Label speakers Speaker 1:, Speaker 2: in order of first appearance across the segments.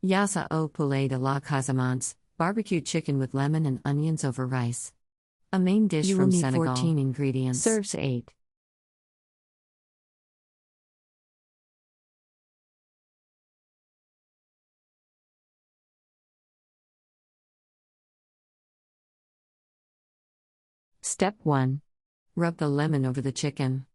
Speaker 1: Yassa au Poulet de la Casamance, barbecued chicken with lemon and onions over rice. A main dish
Speaker 2: You will
Speaker 1: from
Speaker 2: need
Speaker 1: Senegal.
Speaker 2: 14 ingredients.
Speaker 1: Serves 8. Step 1. Rub the lemon over the chicken.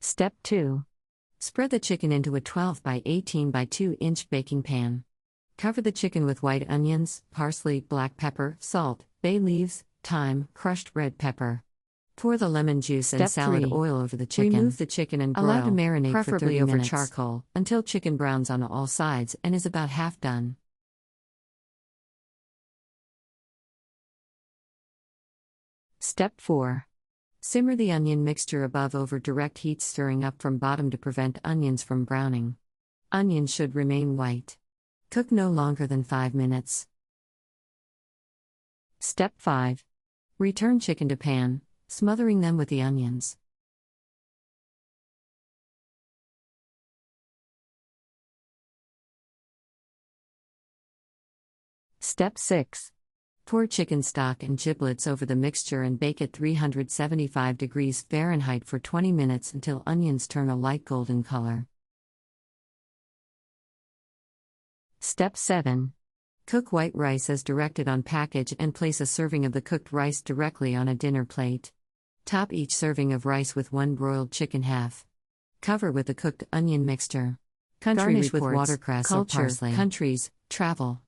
Speaker 1: Step 2. Spread the chicken into a 12 by 18 by 2-inch baking pan. Cover the chicken with white onions, parsley, black pepper, salt, bay leaves, thyme, crushed red pepper. Pour the lemon juice and salad oil over the chicken. Remove the chicken and broil,
Speaker 2: Allow to marinate
Speaker 1: preferably
Speaker 2: for 30
Speaker 1: over
Speaker 2: minutes.
Speaker 1: charcoal, until chicken browns on all sides and is about half done. Step 4. Simmer the onion mixture above over direct heat, stirring up from bottom to prevent onions from browning. Onions should remain white. Cook no longer than 5 minutes. Step 5. Return chicken to pan, smothering them with the onions. Step 6. Pour chicken stock and giblets over the mixture and bake at 375 degrees Fahrenheit for 20 minutes until onions turn a light golden color. Step 7. Cook white rice as directed on package and place a serving of the cooked rice directly on a dinner plate. Top each serving of rice with 1 broiled chicken half. Cover with the cooked onion mixture. Garnish with watercress or parsley. Countries, travel.